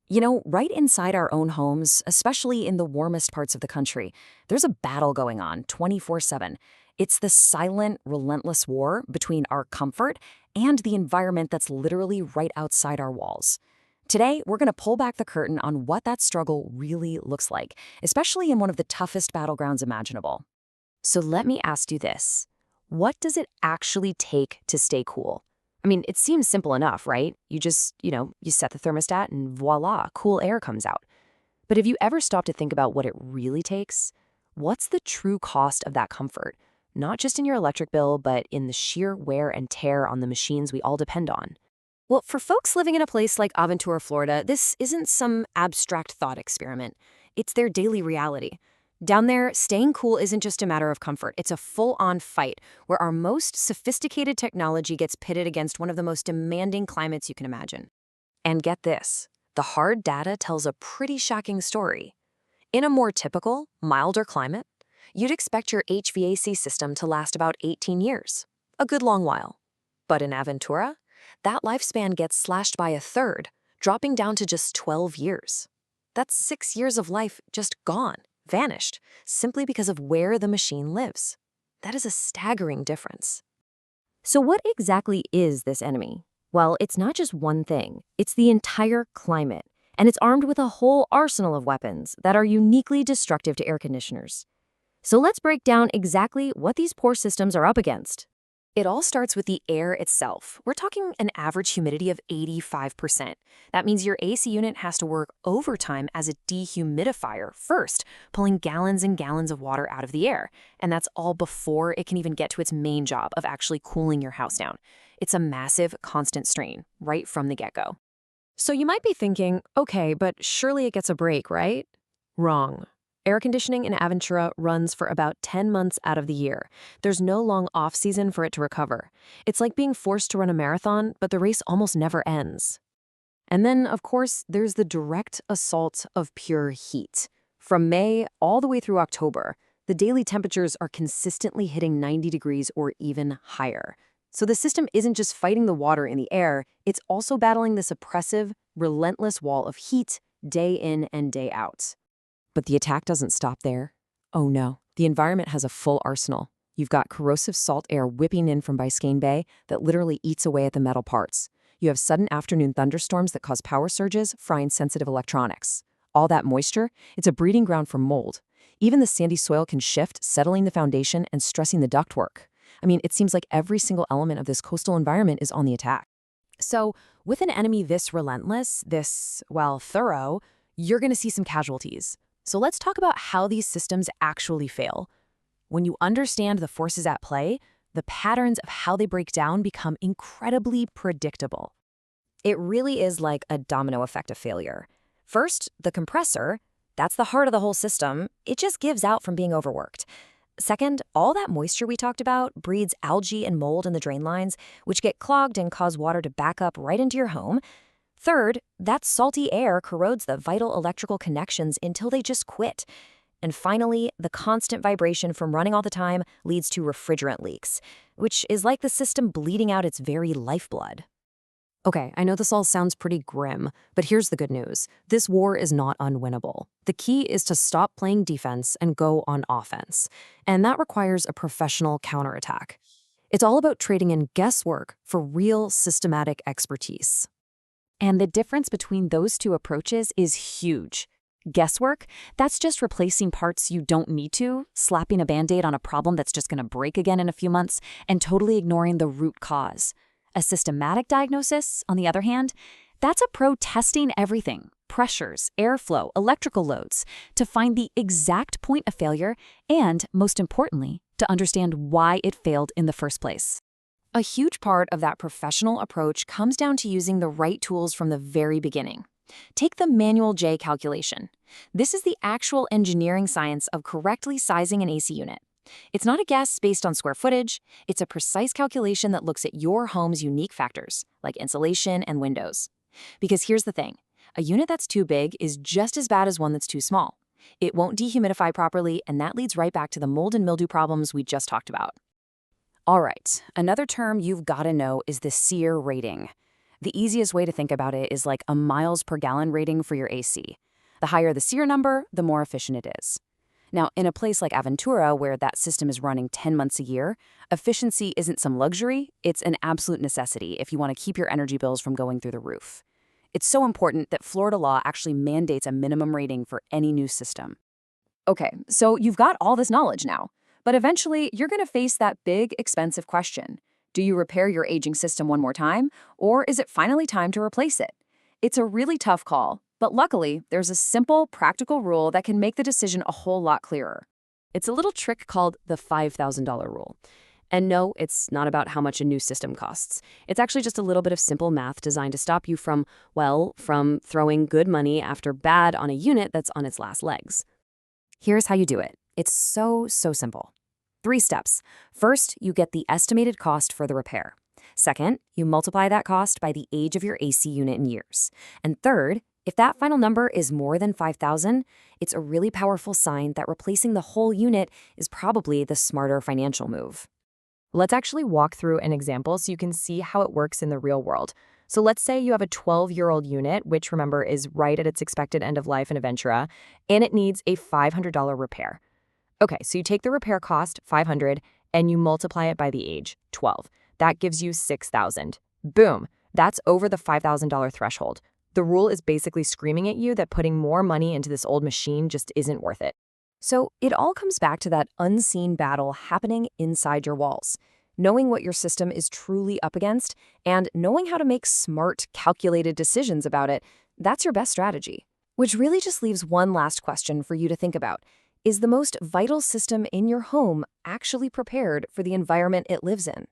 You know, right inside our own homes, especially in the warmest parts of the country, there's a battle going on 24/7. It's the silent, relentless war between our comfort and the environment that's literally right outside our walls. Today, we're going to pull back the curtain on what that struggle really looks like, especially in one of the toughest battlegrounds imaginable. So let me ask you this. What does it actually take to stay cool? I mean, it seems simple enough, right? You set the thermostat and voila, cool air comes out. But have you ever stopped to think about what it really takes? What's the true cost of that comfort? Not just in your electric bill, but in the sheer wear and tear on the machines we all depend on. Well, for folks living in a place like Aventura, Florida, this isn't some abstract thought experiment. It's their daily reality. Down there, staying cool isn't just a matter of comfort. It's a full-on fight where our most sophisticated technology gets pitted against one of the most demanding climates you can imagine. And get this, the hard data tells a pretty shocking story. In a more typical, milder climate, you'd expect your HVAC system to last about 18 years, a good long while. But in Aventura, that lifespan gets slashed by a third, dropping down to just 12 years. That's 6 years of life just gone, vanished, simply because of where the machine lives. That is a staggering difference. So what exactly is this enemy? Well, it's not just one thing. It's the entire climate, and it's armed with a whole arsenal of weapons that are uniquely destructive to air conditioners. So let's break down exactly what these poor systems are up against. It all starts with the air itself. We're talking an average humidity of 85%. That means your AC unit has to work overtime as a dehumidifier first, pulling gallons and gallons of water out of the air. And that's all before it can even get to its main job of actually cooling your house down. It's a massive, constant strain, right from the get-go. So you might be thinking, okay, but surely it gets a break, right? Wrong. Air conditioning in Aventura runs for about 10 months out of the year. There's no long off-season for it to recover. It's like being forced to run a marathon, but the race almost never ends. And then, of course, there's the direct assault of pure heat. From May all the way through October, the daily temperatures are consistently hitting 90 degrees or even higher. So the system isn't just fighting the water in the air, it's also battling this oppressive, relentless wall of heat day in and day out. But the attack doesn't stop there. Oh no, the environment has a full arsenal. You've got corrosive salt air whipping in from Biscayne Bay that literally eats away at the metal parts. You have sudden afternoon thunderstorms that cause power surges, frying sensitive electronics. All that moisture, it's a breeding ground for mold. Even the sandy soil can shift, settling the foundation and stressing the ductwork. I mean, it seems like every single element of this coastal environment is on the attack. So, with an enemy this relentless, thorough, you're going to see some casualties. So let's talk about how these systems actually fail. When you understand the forces at play, the patterns of how they break down become incredibly predictable. It really is like a domino effect of failure. First, the compressor, that's the heart of the whole system, it just gives out from being overworked. Second, all that moisture we talked about breeds algae and mold in the drain lines, which get clogged and cause water to back up right into your home. Third, that salty air corrodes the vital electrical connections until they just quit. And finally, the constant vibration from running all the time leads to refrigerant leaks, which is like the system bleeding out its very lifeblood. Okay, I know this all sounds pretty grim, but here's the good news. This war is not unwinnable. The key is to stop playing defense and go on offense. And that requires a professional counterattack. It's all about trading in guesswork for real systematic expertise. And the difference between those two approaches is huge. Guesswork, that's just replacing parts you don't need to, slapping a Band-Aid on a problem that's just going to break again in a few months, and totally ignoring the root cause. A systematic diagnosis, on the other hand, that's a pro testing everything, pressures, airflow, electrical loads, to find the exact point of failure and, most importantly, to understand why it failed in the first place. A huge part of that professional approach comes down to using the right tools from the very beginning. Take the manual J calculation. This is the actual engineering science of correctly sizing an AC unit. It's not a guess based on square footage. It's a precise calculation that looks at your home's unique factors, like insulation and windows. Because here's the thing, a unit that's too big is just as bad as one that's too small. It won't dehumidify properly, and that leads right back to the mold and mildew problems we just talked about. All right, another term you've got to know is the SEER rating. The easiest way to think about it is like a miles per gallon rating for your AC. The higher the SEER number, the more efficient it is. Now, in a place like Aventura, where that system is running 10 months a year, efficiency isn't some luxury, it's an absolute necessity if you want to keep your energy bills from going through the roof. It's so important that Florida law actually mandates a minimum rating for any new system. Okay, so you've got all this knowledge now, but eventually you're going to face that big, expensive question. Do you repair your aging system one more time, or is it finally time to replace it? It's a really tough call, but luckily, there's a simple, practical rule that can make the decision a whole lot clearer. It's a little trick called the $5,000 rule. And no, it's not about how much a new system costs. It's actually just a little bit of simple math designed to stop you from throwing good money after bad on a unit that's on its last legs. Here's how you do it. It's so simple. 3 steps. First, you get the estimated cost for the repair. Second, you multiply that cost by the age of your AC unit in years. And third, if that final number is more than 5,000, it's a really powerful sign that replacing the whole unit is probably the smarter financial move. Let's actually walk through an example so you can see how it works in the real world. So let's say you have a 12-year-old unit, which remember is right at its expected end of life in Aventura, and it needs a $500 repair. Okay, so you take the repair cost, $500, and you multiply it by the age, 12. That gives you $6,000. Boom, that's over the $5,000 threshold. The rule is basically screaming at you that putting more money into this old machine just isn't worth it. So it all comes back to that unseen battle happening inside your walls. Knowing what your system is truly up against and knowing how to make smart, calculated decisions about it, that's your best strategy. Which really just leaves one last question for you to think about. Is the most vital system in your home actually prepared for the environment it lives in?